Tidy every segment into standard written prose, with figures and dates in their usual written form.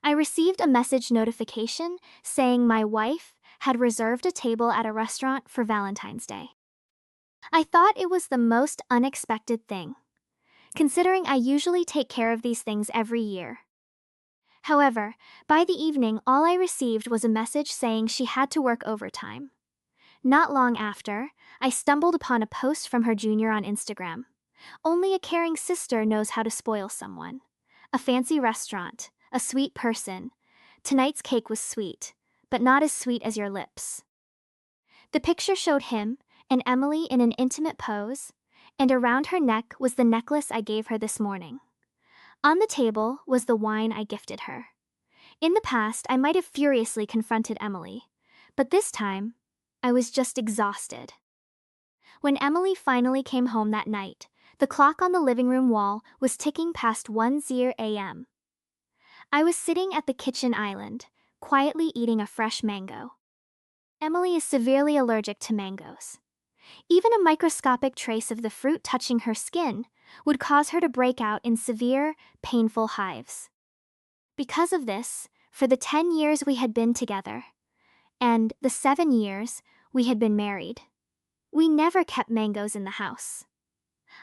I received a message notification saying my wife had reserved a table at a restaurant for Valentine's Day. I thought it was the most unexpected thing, considering I usually take care of these things every year. However, by the evening, all I received was a message saying she had to work overtime. Not long after, I stumbled upon a post from her junior on Instagram. Only a caring sister knows how to spoil someone. A fancy restaurant, a sweet person. Tonight's cake was sweet, but not as sweet as your lips. The picture showed him and Emily in an intimate pose, and around her neck was the necklace I gave her this morning. On the table was the wine I gifted her. In the past, I might have furiously confronted Emily, but this time, I was just exhausted. When Emily finally came home that night, the clock on the living room wall was ticking past 1:00 a.m. I was sitting at the kitchen island, quietly eating a fresh mango. Emily is severely allergic to mangoes. Even a microscopic trace of the fruit touching her skin would cause her to break out in severe, painful hives. Because of this, for the 10 years we had been together, and the 7 years we had been married, we never kept mangoes in the house.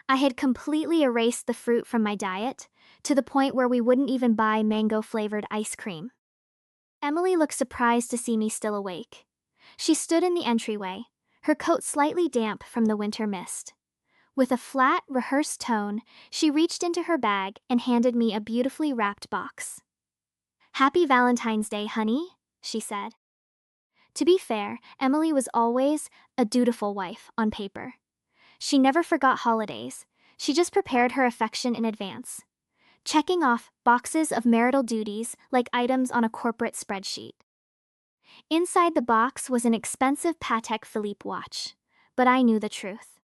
I had completely erased the fruit from my diet, to the point where we wouldn't even buy mango-flavored ice cream. Emily looked surprised to see me still awake. She stood in the entryway, her coat slightly damp from the winter mist. With a flat, rehearsed tone, she reached into her bag and handed me a beautifully wrapped box. "Happy Valentine's Day, honey," she said. To be fair, Emily was always a dutiful wife on paper. She never forgot holidays. She just prepared her affection in advance, checking off boxes of marital duties like items on a corporate spreadsheet. Inside the box was an expensive Patek Philippe watch, but I knew the truth.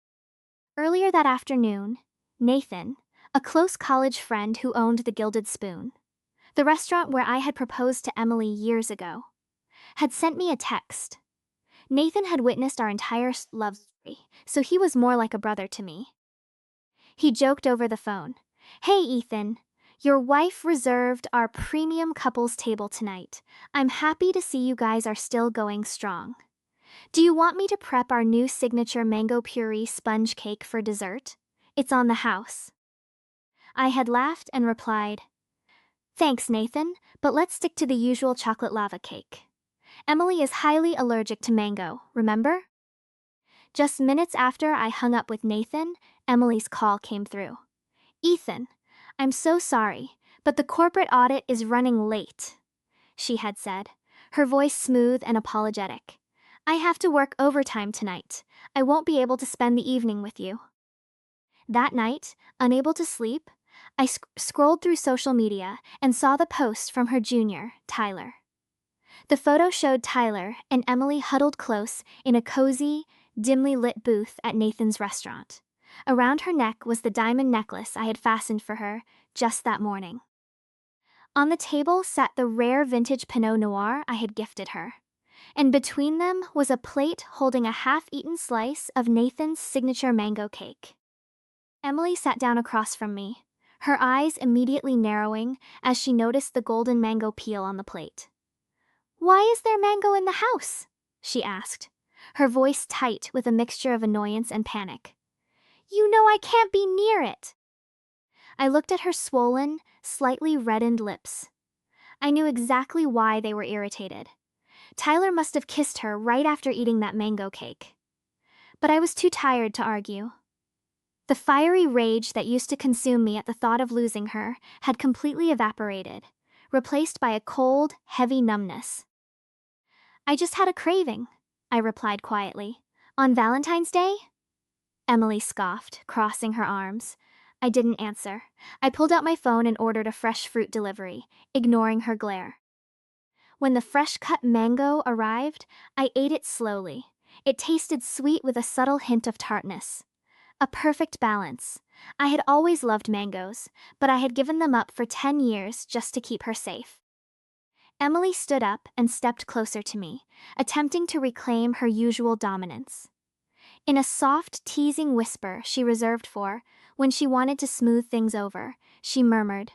Earlier that afternoon, Nathan, a close college friend who owned the Gilded Spoon, the restaurant where I had proposed to Emily years ago, had sent me a text. Nathan had witnessed our entire love story, so he was more like a brother to me. He joked over the phone, "Hey Ethan, your wife reserved our premium couples table tonight. I'm happy to see you guys are still going strong. Do you want me to prep our new signature mango puree sponge cake for dessert? It's on the house." I had laughed and replied, "Thanks, Nathan, but let's stick to the usual chocolate lava cake. Emily is highly allergic to mango, remember?" Just minutes after I hung up with Nathan, Emily's call came through. "Ethan, I'm so sorry, but the corporate audit is running late," she had said, her voice smooth and apologetic. "I have to work overtime tonight. I won't be able to spend the evening with you." That night, unable to sleep, I scrolled through social media and saw the post from her junior, Tyler. The photo showed Tyler and Emily huddled close in a cozy, dimly lit booth at Nathan's restaurant. Around her neck was the diamond necklace I had fastened for her just that morning. On the table sat the rare vintage Pinot Noir I had gifted her, and between them was a plate holding a half-eaten slice of Nathan's signature mango cake. Emily sat down across from me, her eyes immediately narrowing as she noticed the golden mango peel on the plate. "Why is there mango in the house?" she asked, her voice tight with a mixture of annoyance and panic. "You know I can't be near it." I looked at her swollen, slightly reddened lips. I knew exactly why they were irritated. Tyler must have kissed her right after eating that mango cake. But I was too tired to argue. The fiery rage that used to consume me at the thought of losing her had completely evaporated, replaced by a cold, heavy numbness. "I just had a craving," I replied quietly. "On Valentine's Day?" Emily scoffed, crossing her arms. I didn't answer. I pulled out my phone and ordered a fresh fruit delivery, ignoring her glare. When the fresh-cut mango arrived, I ate it slowly. It tasted sweet with a subtle hint of tartness. A perfect balance. I had always loved mangoes, but I had given them up for 10 years just to keep her safe. Emily stood up and stepped closer to me, attempting to reclaim her usual dominance. In a soft, teasing whisper she reserved for when she wanted to smooth things over, she murmured,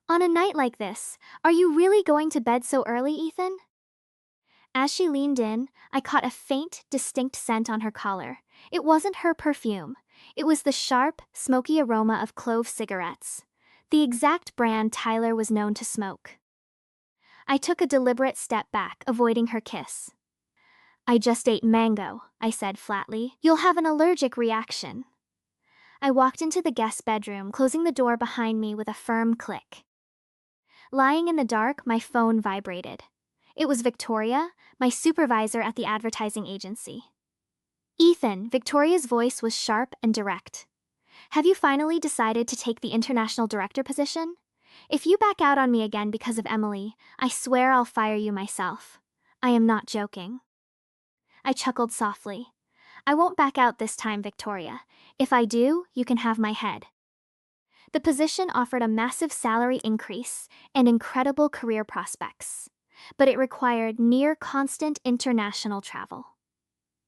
On a night like this, are you really going to bed so early, Ethan? As she leaned in, I caught a faint, distinct scent on her collar. It wasn't her perfume. It was the sharp, smoky aroma of clove cigarettes, the exact brand Tyler was known to smoke. I took a deliberate step back, avoiding her kiss. I just ate mango, I said flatly. You'll have an allergic reaction. I walked into the guest bedroom, closing the door behind me with a firm click. Lying in the dark, my phone vibrated. It was Victoria, my supervisor at the advertising agency. Ethan, Victoria's voice was sharp and direct. Have you finally decided to take the international director position? If you back out on me again because of Emily, I swear I'll fire you myself. I am not joking. I chuckled softly. I won't back out this time, Victoria. If I do, you can have my head. The position offered a massive salary increase and incredible career prospects, but it required near constant international travel.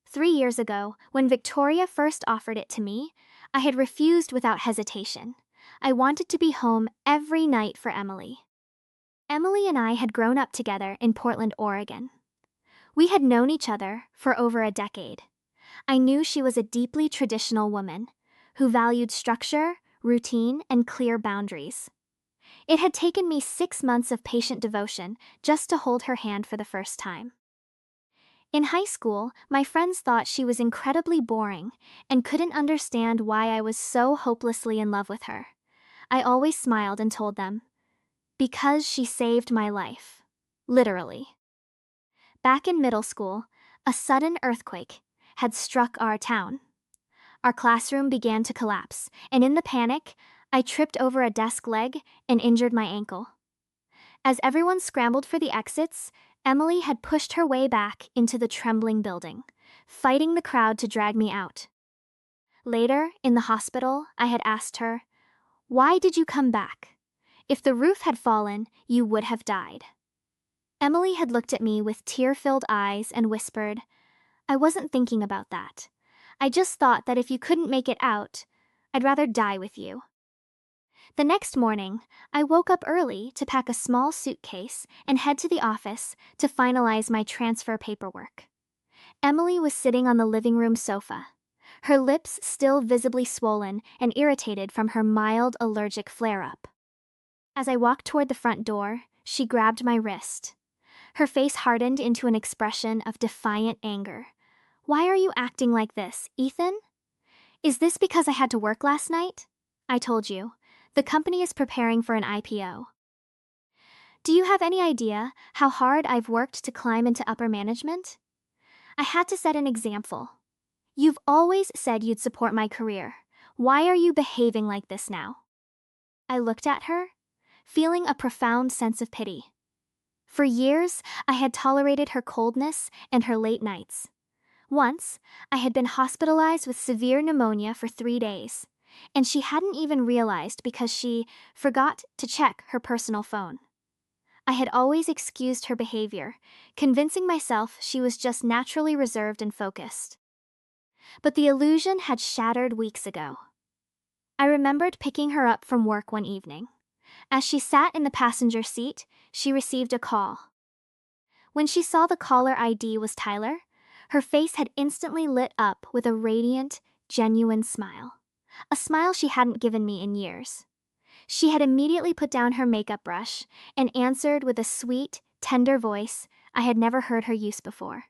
3 years ago, when Victoria first offered it to me, I had refused without hesitation. I wanted to be home every night for Emily. Emily and I had grown up together in Portland, Oregon. We had known each other for over a decade. I knew she was a deeply traditional woman who valued structure, routine, and clear boundaries. It had taken me 6 months of patient devotion just to hold her hand for the first time. In high school, my friends thought she was incredibly boring and couldn't understand why I was so hopelessly in love with her. I always smiled and told them, because she saved my life. Literally. Back in middle school, a sudden earthquake had struck our town. Our classroom began to collapse, and in the panic, I tripped over a desk leg and injured my ankle. As everyone scrambled for the exits, Emily had pushed her way back into the trembling building, fighting the crowd to drag me out. Later, in the hospital, I had asked her, "Why did you come back? If the roof had fallen, you would have died." Emily had looked at me with tear-filled eyes and whispered, "I wasn't thinking about that. I just thought that if you couldn't make it out, I'd rather die with you." The next morning, I woke up early to pack a small suitcase and head to the office to finalize my transfer paperwork. Emily was sitting on the living room sofa, her lips still visibly swollen and irritated from her mild allergic flare-up. As I walked toward the front door, she grabbed my wrist. Her face hardened into an expression of defiant anger. "Why are you acting like this, Ethan? Is this because I had to work last night? I told you. The company is preparing for an IPO. Do you have any idea how hard I've worked to climb into upper management? I had to set an example. You've always said you'd support my career. Why are you behaving like this now?" I looked at her, feeling a profound sense of pity. For years, I had tolerated her coldness and her late nights. Once, I had been hospitalized with severe pneumonia for 3 days, and she hadn't even realized because she forgot to check her personal phone. I had always excused her behavior, convincing myself she was just naturally reserved and focused. But the illusion had shattered weeks ago. I remembered picking her up from work one evening. As she sat in the passenger seat, she received a call. When she saw the caller ID was Tyler, her face had instantly lit up with a radiant, genuine smile. A smile she hadn't given me in years. She had immediately put down her makeup brush and answered with a sweet, tender voice I had never heard her use before.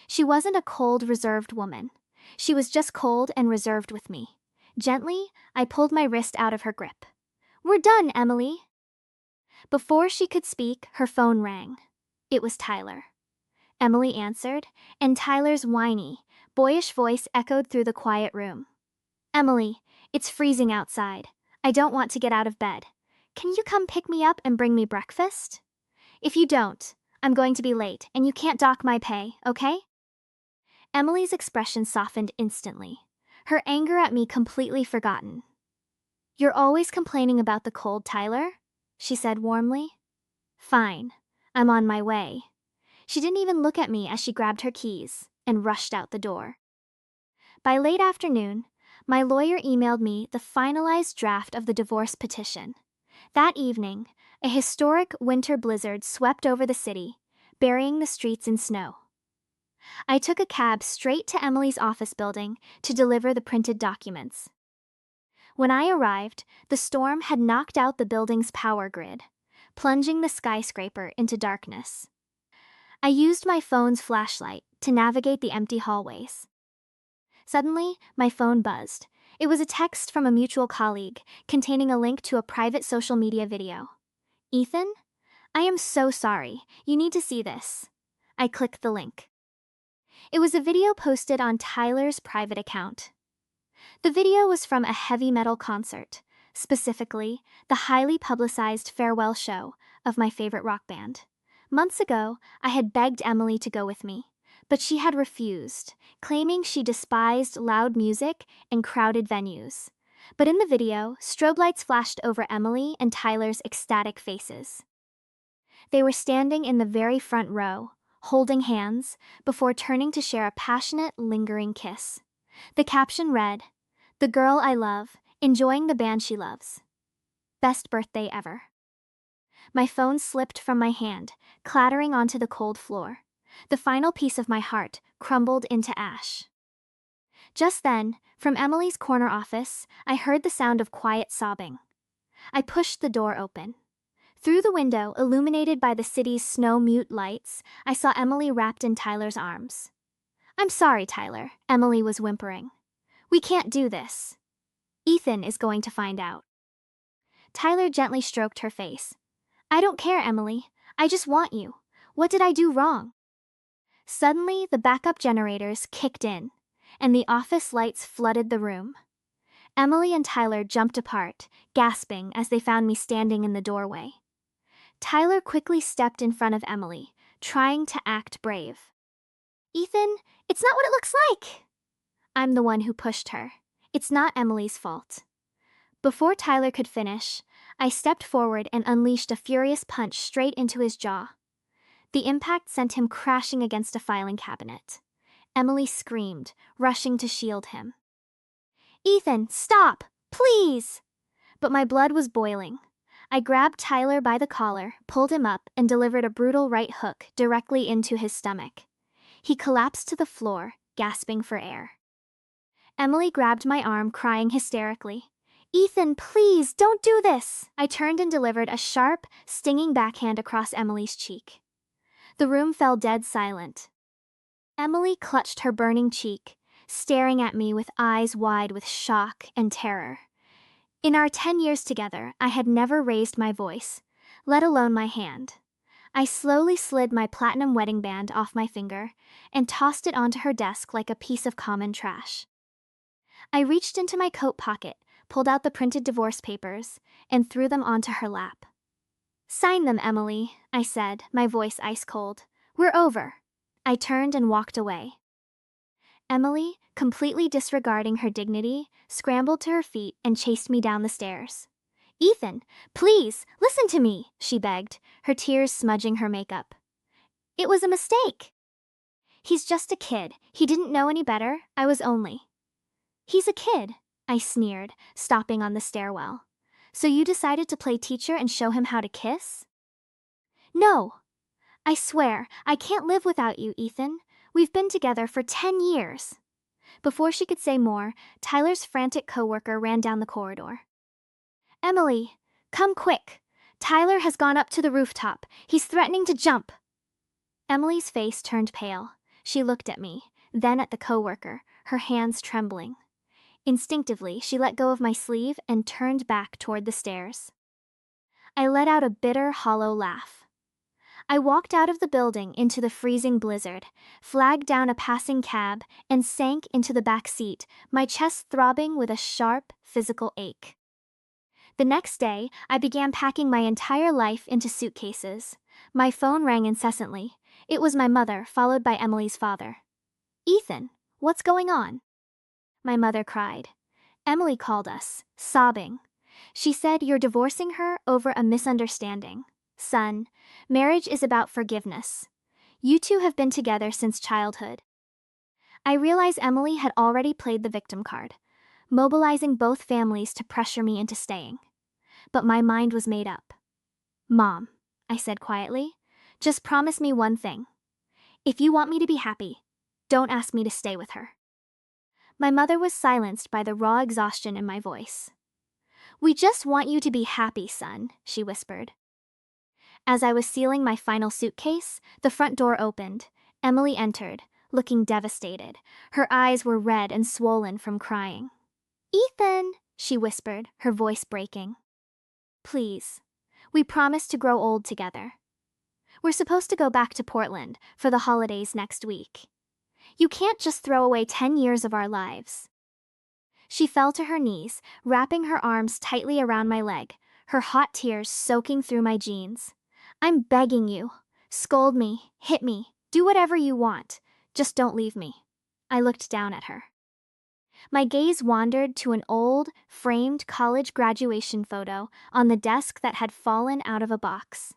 She wasn't a cold, reserved woman. She was just cold and reserved with me. Gently, I pulled my wrist out of her grip. "We're done, Emily." Before she could speak, her phone rang. It was Tyler. Emily answered, and Tyler's whiny, boyish voice echoed through the quiet room. "Emily, it's freezing outside. I don't want to get out of bed. Can you come pick me up and bring me breakfast? If you don't, I'm going to be late, and you can't dock my pay, okay?" Emily's expression softened instantly, her anger at me completely forgotten. "You're always complaining about the cold, Tyler?" she said warmly. "Fine, I'm on my way." She didn't even look at me as she grabbed her keys and rushed out the door. By late afternoon, my lawyer emailed me the finalized draft of the divorce petition. That evening, a historic winter blizzard swept over the city, burying the streets in snow. I took a cab straight to Emily's office building to deliver the printed documents. When I arrived, the storm had knocked out the building's power grid, plunging the skyscraper into darkness. I used my phone's flashlight to navigate the empty hallways. Suddenly, my phone buzzed. It was a text from a mutual colleague containing a link to a private social media video. "Ethan? I am so sorry. You need to see this." I clicked the link. It was a video posted on Tyler's private account. The video was from a heavy metal concert, specifically the highly publicized farewell show of my favorite rock band. Months ago, I had begged Emily to go with me, but she had refused, claiming she despised loud music and crowded venues. But in the video, strobe lights flashed over Emily and Tyler's ecstatic faces. They were standing in the very front row, holding hands, before turning to share a passionate, lingering kiss. The caption read, "The girl I love, enjoying the band she loves. Best birthday ever." My phone slipped from my hand, clattering onto the cold floor. The final piece of my heart crumbled into ash. Just then, from Emily's corner office, I heard the sound of quiet sobbing. I pushed the door open. Through the window, illuminated by the city's snow-mute lights, I saw Emily wrapped in Tyler's arms. "I'm sorry, Tyler," Emily was whimpering. "We can't do this. Ethan is going to find out." Tyler gently stroked her face. "I don't care, Emily. I just want you. What did I do wrong?" Suddenly, the backup generators kicked in, and the office lights flooded the room. Emily and Tyler jumped apart, gasping as they found me standing in the doorway. Tyler quickly stepped in front of Emily, trying to act brave. "Ethan, it's not what it looks like." I'm the one who pushed her. It's not Emily's fault. Before Tyler could finish, I stepped forward and unleashed a furious punch straight into his jaw. The impact sent him crashing against a filing cabinet. Emily screamed, rushing to shield him. "Ethan, stop! Please!" But my blood was boiling. I grabbed Tyler by the collar, pulled him up, and delivered a brutal right hook directly into his stomach. He collapsed to the floor, gasping for air. Emily grabbed my arm, crying hysterically. "Ethan, please, don't do this!" I turned and delivered a sharp, stinging backhand across Emily's cheek. The room fell dead silent. Emily clutched her burning cheek, staring at me with eyes wide with shock and terror. In our 10 years together, I had never raised my voice, let alone my hand. I slowly slid my platinum wedding band off my finger and tossed it onto her desk like a piece of common trash. I reached into my coat pocket, pulled out the printed divorce papers, and threw them onto her lap. "Sign them, Emily," I said, my voice ice cold. "We're over." I turned and walked away. Emily, completely disregarding her dignity, scrambled to her feet and chased me down the stairs. "Ethan, please, listen to me," she begged, her tears smudging her makeup. "It was a mistake." "He's just a kid. He didn't know any better. I was only." "He's a kid," I sneered, stopping on the stairwell. "So you decided to play teacher and show him how to kiss?" "No. I swear, I can't live without you, Ethan. We've been together for 10 years. Before she could say more, Tyler's frantic coworker ran down the corridor. "Emily, come quick. Tyler has gone up to the rooftop. He's threatening to jump." Emily's face turned pale. She looked at me, then at the coworker, her hands trembling. Instinctively, she let go of my sleeve and turned back toward the stairs. I let out a bitter, hollow laugh. I walked out of the building into the freezing blizzard, flagged down a passing cab, and sank into the back seat, my chest throbbing with a sharp, physical ache. The next day, I began packing my entire life into suitcases. My phone rang incessantly. It was my mother, followed by Emily's father. "Ethan, what's going on?" My mother cried. "Emily called us, sobbing. She said you're divorcing her over a misunderstanding. Son, marriage is about forgiveness. You two have been together since childhood." I realized Emily had already played the victim card, mobilizing both families to pressure me into staying. but my mind was made up. "Mom," I said quietly, "just promise me one thing. If you want me to be happy, don't ask me to stay with her." My mother was silenced by the raw exhaustion in my voice. "We just want you to be happy, son," she whispered. As I was sealing my final suitcase, the front door opened. Emily entered, looking devastated. Her eyes were red and swollen from crying. "Ethan," she whispered, her voice breaking. "Please. We promised to grow old together. We're supposed to go back to Portland for the holidays next week. You can't just throw away 10 years of our lives." She fell to her knees, wrapping her arms tightly around my leg, her hot tears soaking through my jeans. "I'm begging you. Scold me, hit me, do whatever you want. Just don't leave me." I looked down at her. My gaze wandered to an old, framed college graduation photo on the desk that had fallen out of a box.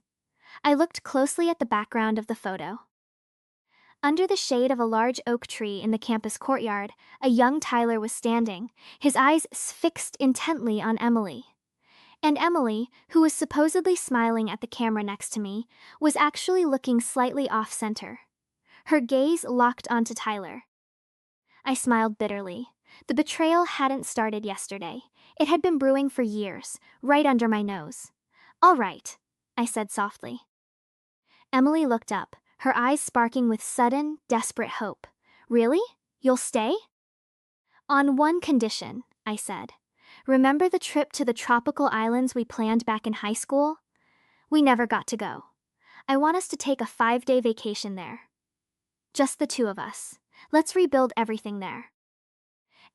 I looked closely at the background of the photo. Under the shade of a large oak tree in the campus courtyard, a young Tyler was standing, his eyes fixed intently on Emily. And Emily, who was supposedly smiling at the camera next to me, was actually looking slightly off-center. Her gaze locked onto Tyler. I smiled bitterly. The betrayal hadn't started yesterday. It had been brewing for years, right under my nose. "All right," I said softly. Emily looked up, her eyes sparking with sudden, desperate hope. "Really? You'll stay?" "On one condition," I said. "Remember the trip to the tropical islands we planned back in high school? We never got to go. I want us to take a 5-day vacation there. Just the two of us. Let's rebuild everything there."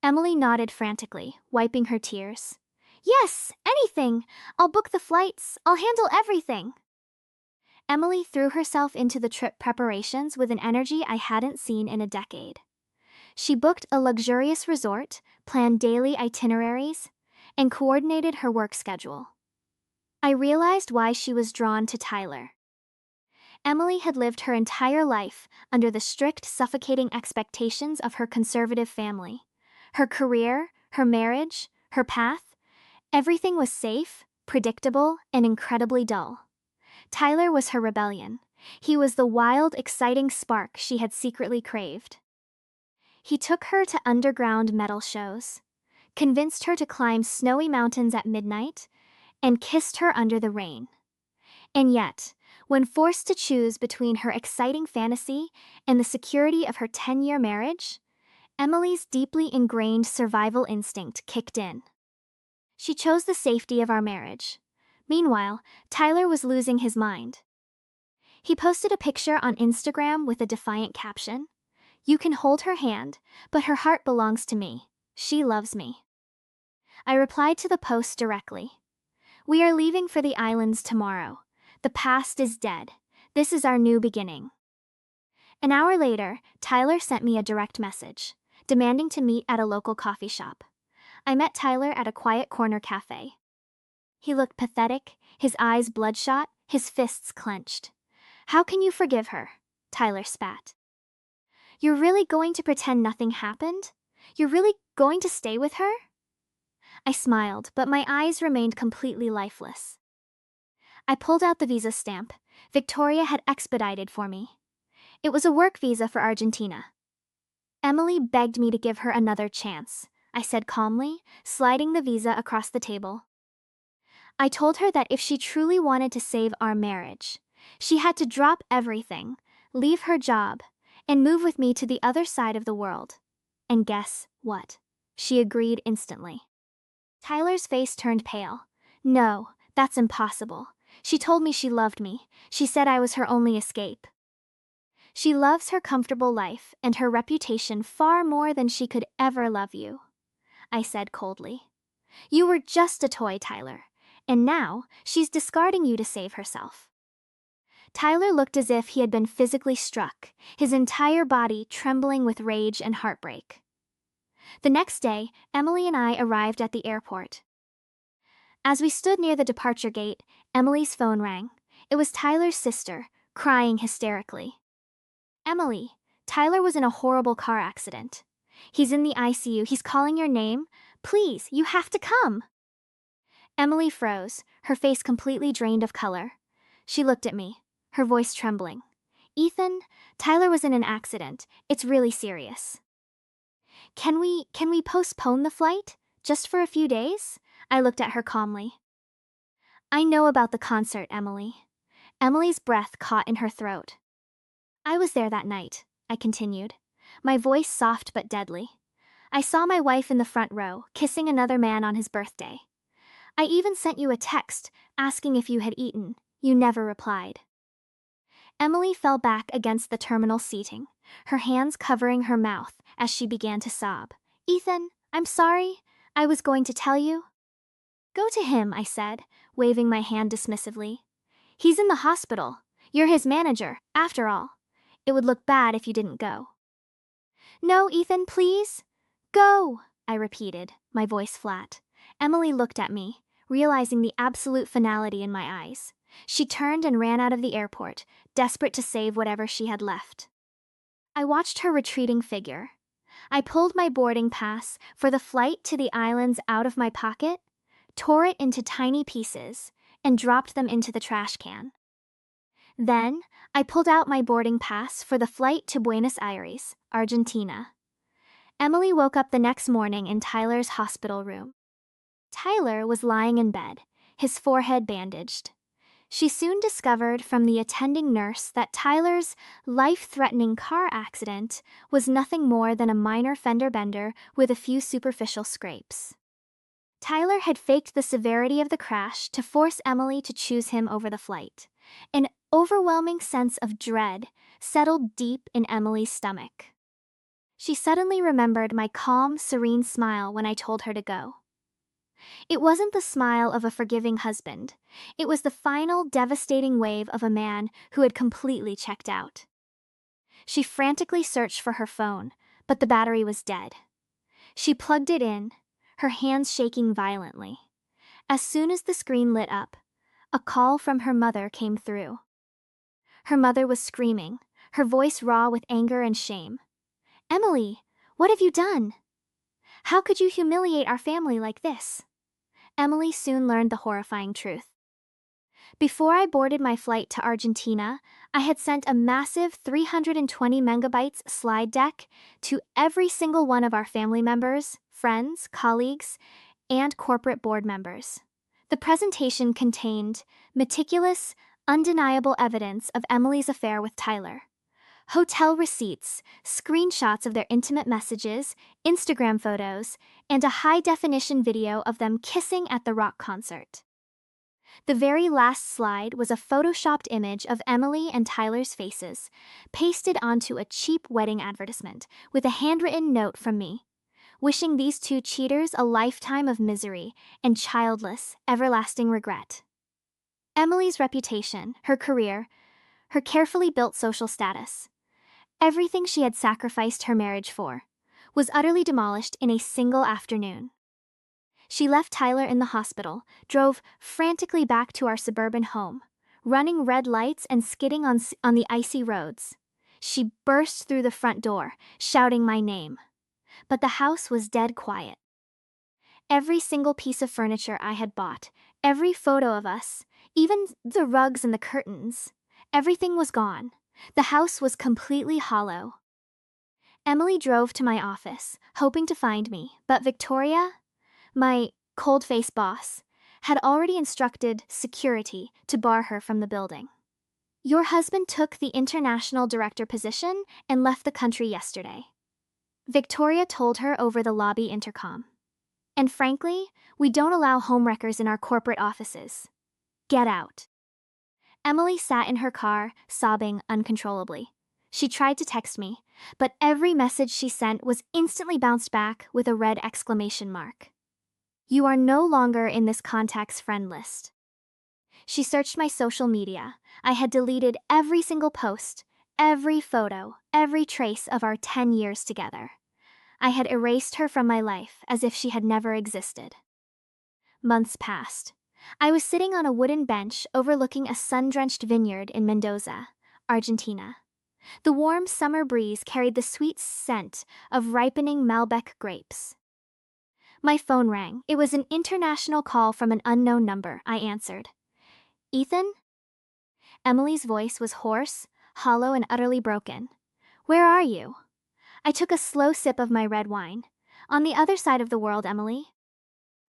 Emily nodded frantically, wiping her tears. "Yes, anything! I'll book the flights. I'll handle everything." Emily threw herself into the trip preparations with an energy I hadn't seen in a decade. She booked a luxurious resort, planned daily itineraries, and coordinated her work schedule. I realized why she was drawn to Tyler. Emily had lived her entire life under the strict, suffocating expectations of her conservative family. Her career, her marriage, her path, everything was safe, predictable, and incredibly dull. Tyler was her rebellion. He was the wild, exciting spark she had secretly craved. He took her to underground metal shows, convinced her to climb snowy mountains at midnight, and kissed her under the rain. And yet, when forced to choose between her exciting fantasy and the security of her 10-year marriage, Emily's deeply ingrained survival instinct kicked in. She chose the safety of our marriage. Meanwhile, Tyler was losing his mind. He posted a picture on Instagram with a defiant caption. "You can hold her hand, but her heart belongs to me. She loves me." I replied to the post directly. "We are leaving for the islands tomorrow. The past is dead. This is our new beginning." An hour later, Tyler sent me a direct message, demanding to meet at a local coffee shop. I met Tyler at a quiet corner cafe. He looked pathetic, his eyes bloodshot, his fists clenched. "How can you forgive her?" Tyler spat. "You're really going to pretend nothing happened? You're really going to stay with her?" I smiled, but my eyes remained completely lifeless. I pulled out the visa stamp Victoria had expedited for me. It was a work visa for Argentina. "Emily begged me to give her another chance," I said calmly, sliding the visa across the table. "I told her that if she truly wanted to save our marriage, she had to drop everything, leave her job, and move with me to the other side of the world. And guess what? She agreed instantly." Tyler's face turned pale. "No, that's impossible. She told me she loved me. She said I was her only escape." "She loves her comfortable life and her reputation far more than she could ever love you," I said coldly. "You were just a toy, Tyler, and now she's discarding you to save herself." Tyler looked as if he had been physically struck, his entire body trembling with rage and heartbreak. The next day, Emily and I arrived at the airport. As we stood near the departure gate, Emily's phone rang. It was Tyler's sister, crying hysterically. "Emily, Tyler was in a horrible car accident. He's in the ICU. He's calling your name. Please, you have to come." Emily froze, her face completely drained of color. She looked at me, her voice trembling. Ethan, Tyler was in an accident. It's really serious. Can we postpone the flight? Just for a few days? I looked at her calmly. I know about the concert, Emily. Emily's breath caught in her throat. I was there that night, I continued, my voice soft but deadly. I saw my wife in the front row, kissing another man on his birthday. I even sent you a text, asking if you had eaten. You never replied. Emily fell back against the terminal seating, her hands covering her mouth as she began to sob. Ethan, I'm sorry. I was going to tell you. Go to him, I said, waving my hand dismissively. He's in the hospital. You're his manager, after all. It would look bad if you didn't go. No, Ethan, please. Go, I repeated, my voice flat. Emily looked at me, realizing the absolute finality in my eyes. She turned and ran out of the airport, desperate to save whatever she had left. I watched her retreating figure. I pulled my boarding pass for the flight to the islands out of my pocket, tore it into tiny pieces, and dropped them into the trash can. Then, I pulled out my boarding pass for the flight to Buenos Aires, Argentina. Emily woke up the next morning in Tyler's hospital room. Tyler was lying in bed, his forehead bandaged. She soon discovered from the attending nurse that Tyler's life-threatening car accident was nothing more than a minor fender bender with a few superficial scrapes. Tyler had faked the severity of the crash to force Emily to choose him over the flight. An overwhelming sense of dread settled deep in Emily's stomach. She suddenly remembered my calm, serene smile when I told her to go. It wasn't the smile of a forgiving husband. It was the final, devastating wave of a man who had completely checked out. She frantically searched for her phone, but the battery was dead. She plugged it in, her hands shaking violently. As soon as the screen lit up, a call from her mother came through. Her mother was screaming, her voice raw with anger and shame. Emily, what have you done? How could you humiliate our family like this? Emily soon learned the horrifying truth. Before I boarded my flight to Argentina, I had sent a massive 320 megabytes slide deck to every single one of our family members, friends, colleagues, and corporate board members. The presentation contained meticulous, undeniable evidence of Emily's affair with Tyler. Hotel receipts, screenshots of their intimate messages, Instagram photos, and a high-definition video of them kissing at the rock concert. The very last slide was a photoshopped image of Emily and Tyler's faces, pasted onto a cheap wedding advertisement, with a handwritten note from me, wishing these two cheaters a lifetime of misery and childless, everlasting regret. Emily's reputation, her career, her carefully built social status, everything she had sacrificed her marriage for, was utterly demolished in a single afternoon. She left Tyler in the hospital, drove frantically back to our suburban home, running red lights and skidding on the icy roads. She burst through the front door, shouting my name. But the house was dead quiet. Every single piece of furniture I had bought, every photo of us, even the rugs and the curtains, everything was gone. The house was completely hollow. Emily drove to my office, hoping to find me, but Victoria, my cold-faced boss, had already instructed security to bar her from the building. Your husband took the international director position and left the country yesterday, Victoria told her over the lobby intercom. And frankly, we don't allow homewreckers in our corporate offices. Get out. Emily sat in her car, sobbing uncontrollably. She tried to text me, but every message she sent was instantly bounced back with a red exclamation mark. You are no longer in this contact's friend list. She searched my social media. I had deleted every single post, every photo, every trace of our 10 years together. I had erased her from my life as if she had never existed. Months passed. I was sitting on a wooden bench overlooking a sun-drenched vineyard in Mendoza, Argentina. The warm summer breeze carried the sweet scent of ripening Malbec grapes. My phone rang. It was an international call from an unknown number. I answered. Ethan? Emily's voice was hoarse, hollow, and utterly broken. Where are you? I took a slow sip of my red wine. On the other side of the world, Emily.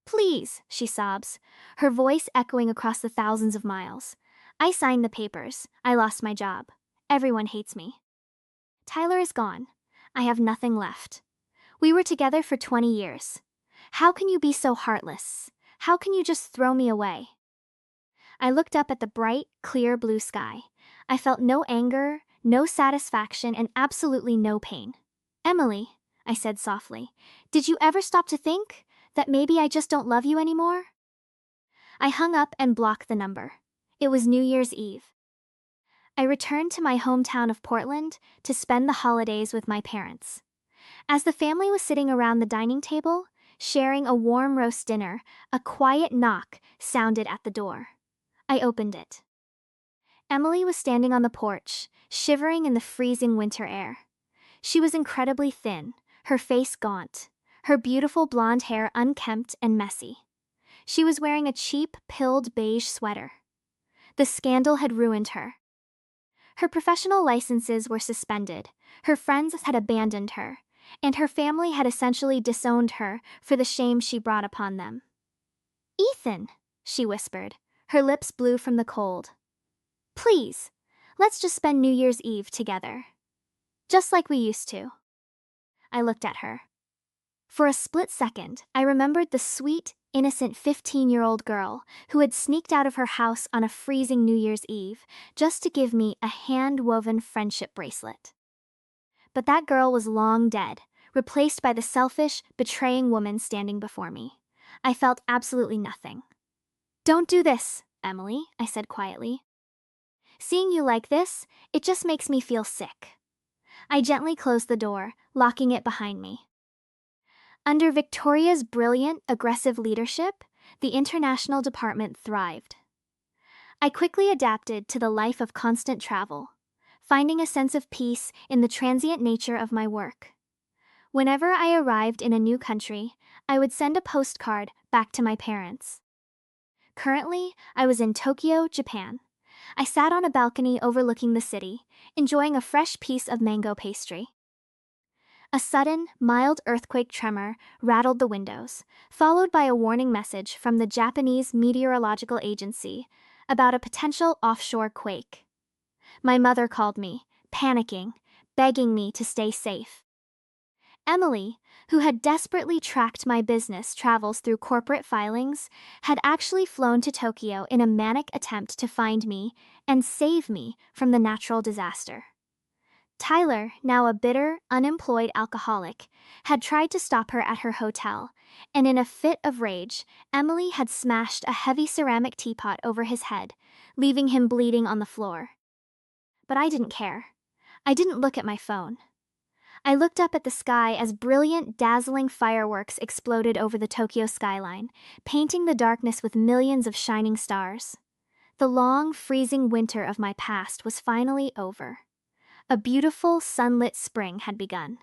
Please, she sobs, her voice echoing across the thousands of miles. I signed the papers. I lost my job. Everyone hates me. Tyler is gone. I have nothing left. We were together for 20 years. How can you be so heartless? How can you just throw me away? I looked up at the bright, clear blue sky. I felt no anger, no satisfaction, and absolutely no pain. Emily, I said softly, did you ever stop to think that maybe I just don't love you anymore? I hung up and blocked the number. It was New Year's Eve. I returned to my hometown of Portland to spend the holidays with my parents. As the family was sitting around the dining table, sharing a warm roast dinner, a quiet knock sounded at the door. I opened it. Emily was standing on the porch, shivering in the freezing winter air. She was incredibly thin, her face gaunt, her beautiful blonde hair unkempt and messy. She was wearing a cheap, pilled beige sweater. The scandal had ruined her. Her professional licenses were suspended, her friends had abandoned her, and her family had essentially disowned her for the shame she brought upon them. Ethan, she whispered, her lips blue from the cold. Please, let's just spend New Year's Eve together. Just like we used to. I looked at her. For a split second, I remembered the sweet, innocent 15-year-old girl who had sneaked out of her house on a freezing New Year's Eve just to give me a hand-woven friendship bracelet. But that girl was long dead, replaced by the selfish, betraying woman standing before me. I felt absolutely nothing. Don't do this, Emily, I said quietly. Seeing you like this, it just makes me feel sick. I gently closed the door, locking it behind me. Under Victoria's brilliant, aggressive leadership, the international department thrived. I quickly adapted to the life of constant travel, finding a sense of peace in the transient nature of my work. Whenever I arrived in a new country, I would send a postcard back to my parents. Currently, I was in Tokyo, Japan. I sat on a balcony overlooking the city, enjoying a fresh piece of mango pastry. A sudden, mild earthquake tremor rattled the windows, followed by a warning message from the Japanese Meteorological Agency about a potential offshore quake. My mother called me, panicking, begging me to stay safe. Emily, who had desperately tracked my business travels through corporate filings, had actually flown to Tokyo in a manic attempt to find me and save me from the natural disaster. Tyler, now a bitter, unemployed alcoholic, had tried to stop her at her hotel, and in a fit of rage, Emily had smashed a heavy ceramic teapot over his head, leaving him bleeding on the floor. But I didn't care. I didn't look at my phone. I looked up at the sky as brilliant, dazzling fireworks exploded over the Tokyo skyline, painting the darkness with millions of shining stars. The long, freezing winter of my past was finally over. A beautiful, sunlit spring had begun.